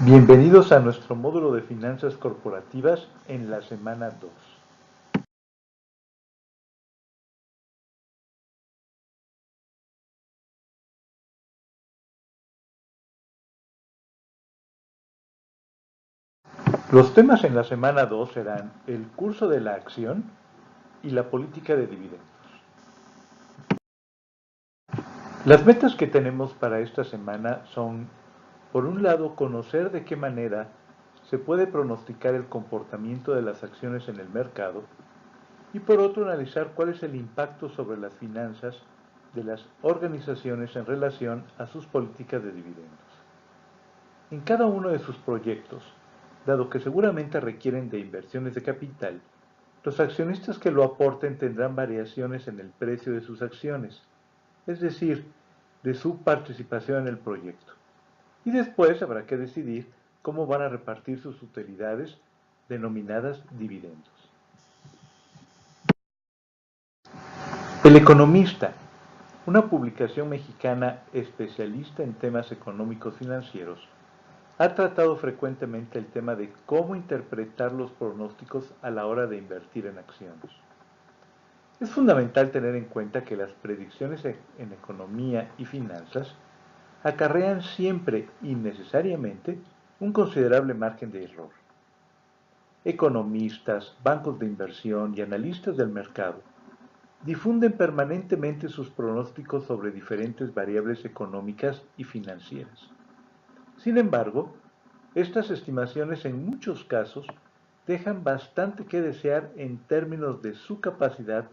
Bienvenidos a nuestro módulo de finanzas corporativas en la semana 2. Los temas en la semana 2 serán el curso de la acción y la política de dividendos. Las metas que tenemos para esta semana son, por un lado, conocer de qué manera se puede pronosticar el comportamiento de las acciones en el mercado y por otro, analizar cuál es el impacto sobre las finanzas de las organizaciones en relación a sus políticas de dividendos. En cada uno de sus proyectos, dado que seguramente requieren de inversiones de capital, los accionistas que lo aporten tendrán variaciones en el precio de sus acciones, es decir, de su participación en el proyecto. Y después habrá que decidir cómo van a repartir sus utilidades denominadas dividendos. El Economista, una publicación mexicana especialista en temas económicos financieros, ha tratado frecuentemente el tema de cómo interpretar los pronósticos a la hora de invertir en acciones. Es fundamental tener en cuenta que las predicciones en economía y finanzas acarrean siempre y necesariamente un considerable margen de error. Economistas, bancos de inversión y analistas del mercado difunden permanentemente sus pronósticos sobre diferentes variables económicas y financieras. Sin embargo, estas estimaciones en muchos casos dejan bastante que desear en términos de su capacidad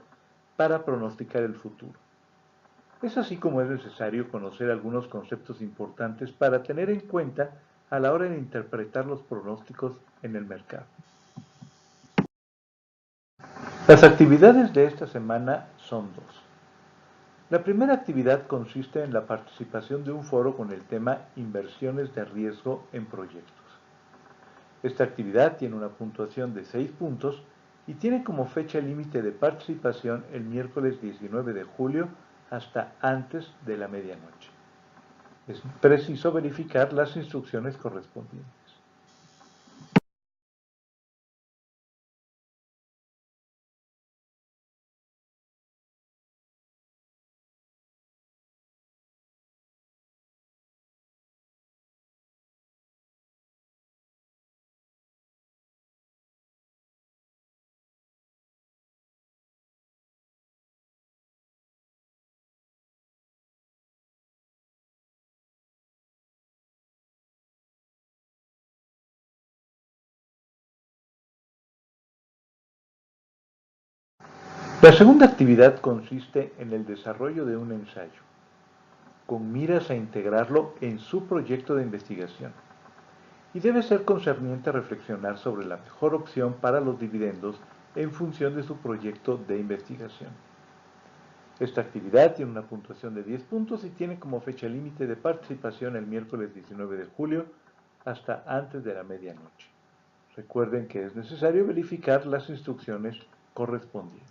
para pronosticar el futuro. Es así como es necesario conocer algunos conceptos importantes para tener en cuenta a la hora de interpretar los pronósticos en el mercado. Las actividades de esta semana son dos. La primera actividad consiste en la participación de un foro con el tema Inversiones de riesgo en proyectos. Esta actividad tiene una puntuación de 6 puntos y tiene como fecha límite de participación el miércoles 19 de julio hasta antes de la medianoche. Es preciso verificar las instrucciones correspondientes. La segunda actividad consiste en el desarrollo de un ensayo, con miras a integrarlo en su proyecto de investigación, y debe ser concerniente a reflexionar sobre la mejor opción para los dividendos en función de su proyecto de investigación. Esta actividad tiene una puntuación de 10 puntos y tiene como fecha límite de participación el miércoles 19 de julio hasta antes de la medianoche. Recuerden que es necesario verificar las instrucciones correspondientes.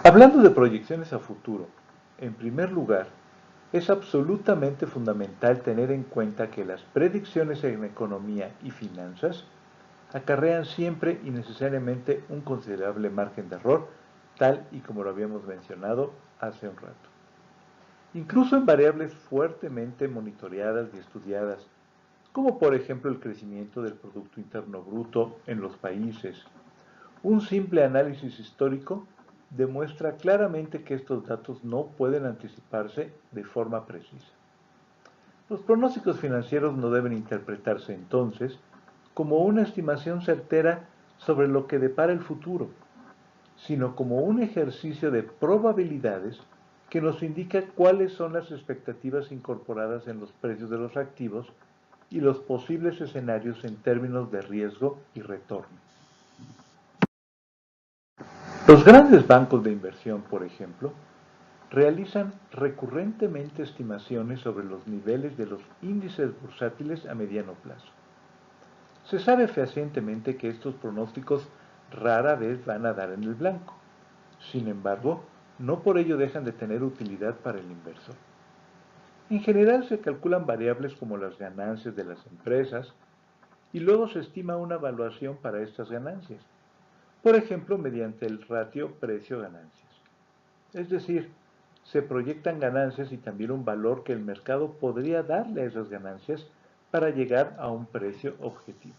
Hablando de proyecciones a futuro, en primer lugar, es absolutamente fundamental tener en cuenta que las predicciones en economía y finanzas acarrean siempre y necesariamente un considerable margen de error, tal y como lo habíamos mencionado hace un rato. Incluso en variables fuertemente monitoreadas y estudiadas, como por ejemplo el crecimiento del Producto Interno Bruto en los países, un simple análisis histórico demuestra claramente que estos datos no pueden anticiparse de forma precisa. Los pronósticos financieros no deben interpretarse entonces como una estimación certera sobre lo que depara el futuro, sino como un ejercicio de probabilidades que nos indica cuáles son las expectativas incorporadas en los precios de los activos y los posibles escenarios en términos de riesgo y retorno. Los grandes bancos de inversión, por ejemplo, realizan recurrentemente estimaciones sobre los niveles de los índices bursátiles a mediano plazo. Se sabe fehacientemente que estos pronósticos rara vez van a dar en el blanco. Sin embargo, no por ello dejan de tener utilidad para el inversor. En general se calculan variables como las ganancias de las empresas y luego se estima una evaluación para estas ganancias, por ejemplo mediante el ratio precio-ganancias. Es decir, se proyectan ganancias y también un valor que el mercado podría darle a esas ganancias para llegar a un precio objetivo.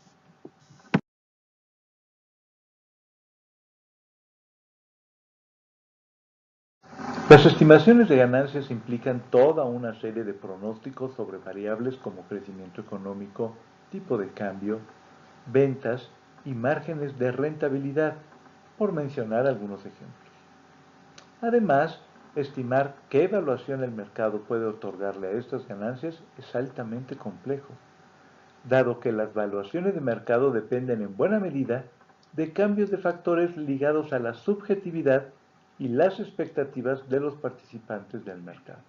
Las estimaciones de ganancias implican toda una serie de pronósticos sobre variables como crecimiento económico, tipo de cambio, ventas y márgenes de rentabilidad, por mencionar algunos ejemplos. Además, estimar qué evaluación el mercado puede otorgarle a estas ganancias es altamente complejo, dado que las valuaciones de mercado dependen en buena medida de cambios de factores ligados a la subjetividad y las expectativas de los participantes del mercado.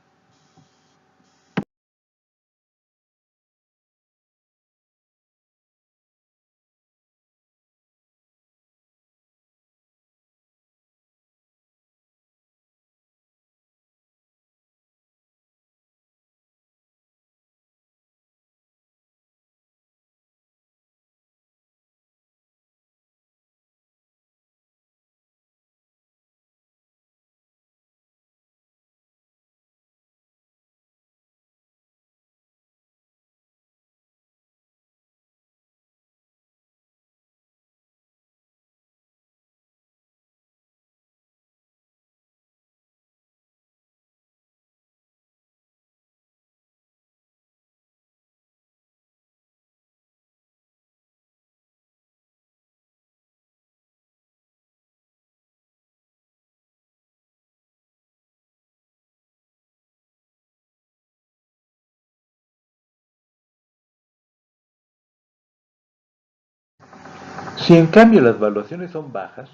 Si en cambio las valuaciones son bajas,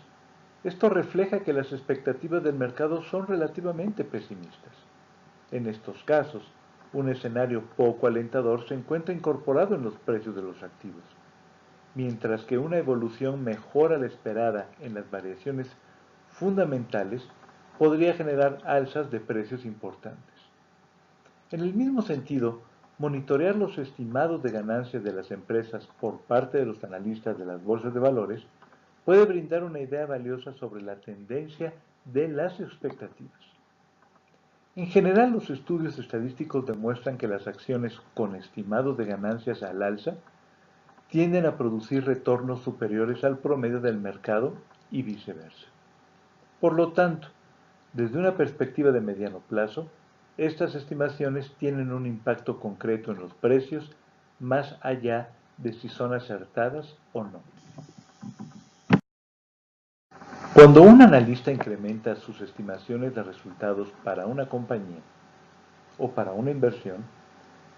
esto refleja que las expectativas del mercado son relativamente pesimistas. En estos casos, un escenario poco alentador se encuentra incorporado en los precios de los activos, mientras que una evolución mejor a la esperada en las variaciones fundamentales podría generar alzas de precios importantes. En el mismo sentido, monitorear los estimados de ganancias de las empresas por parte de los analistas de las bolsas de valores puede brindar una idea valiosa sobre la tendencia de las expectativas. En general, los estudios estadísticos demuestran que las acciones con estimados de ganancias al alza tienden a producir retornos superiores al promedio del mercado y viceversa. Por lo tanto, desde una perspectiva de mediano plazo, estas estimaciones tienen un impacto concreto en los precios más allá de si son acertadas o no. Cuando un analista incrementa sus estimaciones de resultados para una compañía o para una inversión,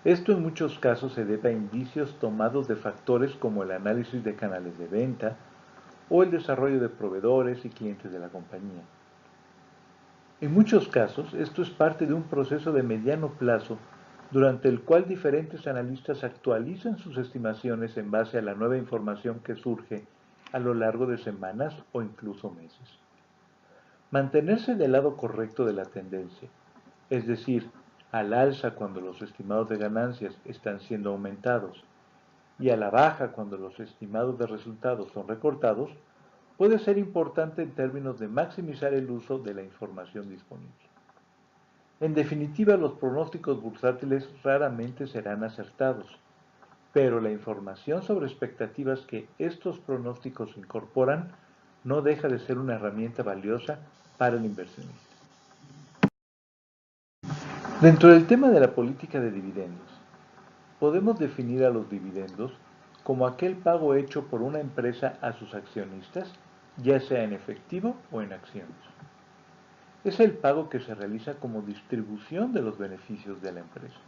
esto en muchos casos se debe a indicios tomados de factores como el análisis de canales de venta o el desarrollo de proveedores y clientes de la compañía. En muchos casos, esto es parte de un proceso de mediano plazo durante el cual diferentes analistas actualizan sus estimaciones en base a la nueva información que surge a lo largo de semanas o incluso meses. Mantenerse del lado correcto de la tendencia, es decir, al alza cuando los estimados de ganancias están siendo aumentados y a la baja cuando los estimados de resultados son recortados, puede ser importante en términos de maximizar el uso de la información disponible. En definitiva, los pronósticos bursátiles raramente serán acertados, pero la información sobre expectativas que estos pronósticos incorporan no deja de ser una herramienta valiosa para el inversionista. Dentro del tema de la política de dividendos, podemos definir a los dividendos como aquel pago hecho por una empresa a sus accionistas, ya sea en efectivo o en acciones. Es el pago que se realiza como distribución de los beneficios de la empresa.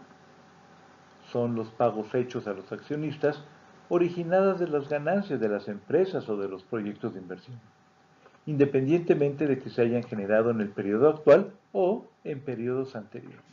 son los pagos hechos a los accionistas originadas de las ganancias de las empresas o de los proyectos de inversión, independientemente de que se hayan generado en el periodo actual o en periodos anteriores.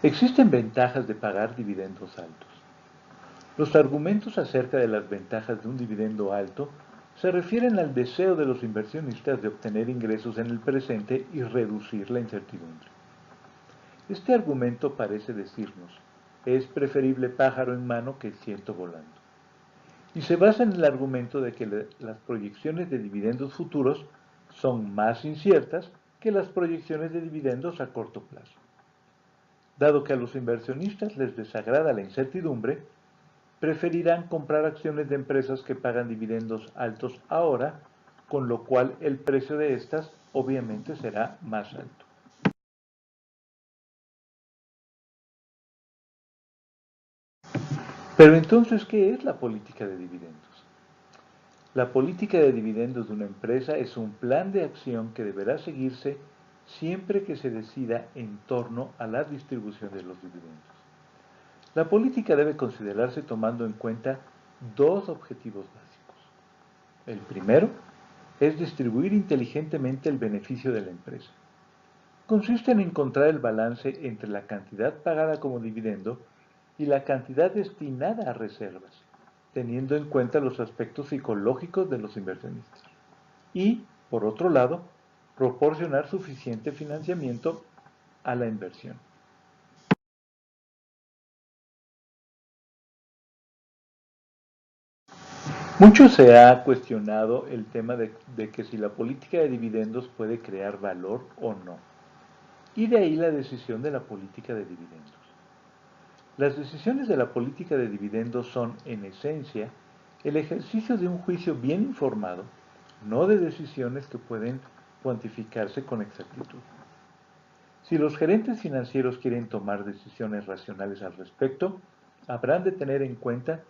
Existen ventajas de pagar dividendos altos. Los argumentos acerca de las ventajas de un dividendo alto se refieren al deseo de los inversionistas de obtener ingresos en el presente y reducir la incertidumbre. Este argumento parece decirnos, es preferible pájaro en mano que ciento volando. Y se basa en el argumento de que las proyecciones de dividendos futuros son más inciertas que las proyecciones de dividendos a corto plazo. Dado que a los inversionistas les desagrada la incertidumbre, preferirán comprar acciones de empresas que pagan dividendos altos ahora, con lo cual el precio de estas obviamente será más alto. Pero entonces, ¿qué es la política de dividendos? La política de dividendos de una empresa es un plan de acción que deberá seguirse siempre que se decida en torno a la distribución de los dividendos. La política debe considerarse tomando en cuenta dos objetivos básicos. El primero es distribuir inteligentemente el beneficio de la empresa. Consiste en encontrar el balance entre la cantidad pagada como dividendo y la cantidad destinada a reservas, teniendo en cuenta los aspectos psicológicos de los inversionistas. Y, por otro lado, proporcionar suficiente financiamiento a la inversión. Mucho se ha cuestionado el tema de que si la política de dividendos puede crear valor o no, y de ahí la decisión de la política de dividendos. Las decisiones de la política de dividendos son, en esencia, el ejercicio de un juicio bien informado, no de decisiones que pueden cuantificarse con exactitud. Si los gerentes financieros quieren tomar decisiones racionales al respecto, habrán de tener en cuenta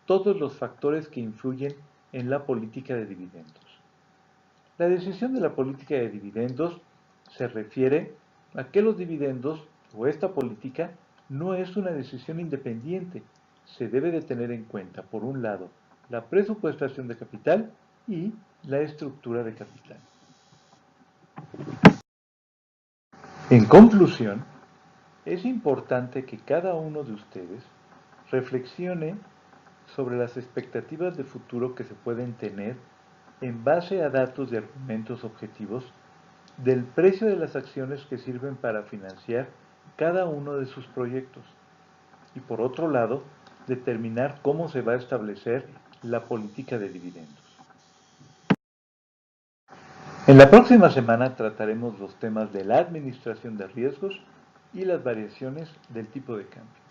todos los factores que influyen en la política de dividendos. La decisión de la política de dividendos se refiere a que los dividendos o esta política no es una decisión independiente. Se debe de tener en cuenta, por un lado, la presupuestación de capital y la estructura de capital. En conclusión, es importante que cada uno de ustedes reflexione sobre las expectativas de futuro que se pueden tener en base a datos y argumentos objetivos del precio de las acciones que sirven para financiar cada uno de sus proyectos y, por otro lado, determinar cómo se va a establecer la política de dividendos. En la próxima semana trataremos los temas de la administración de riesgos y las variaciones del tipo de cambio.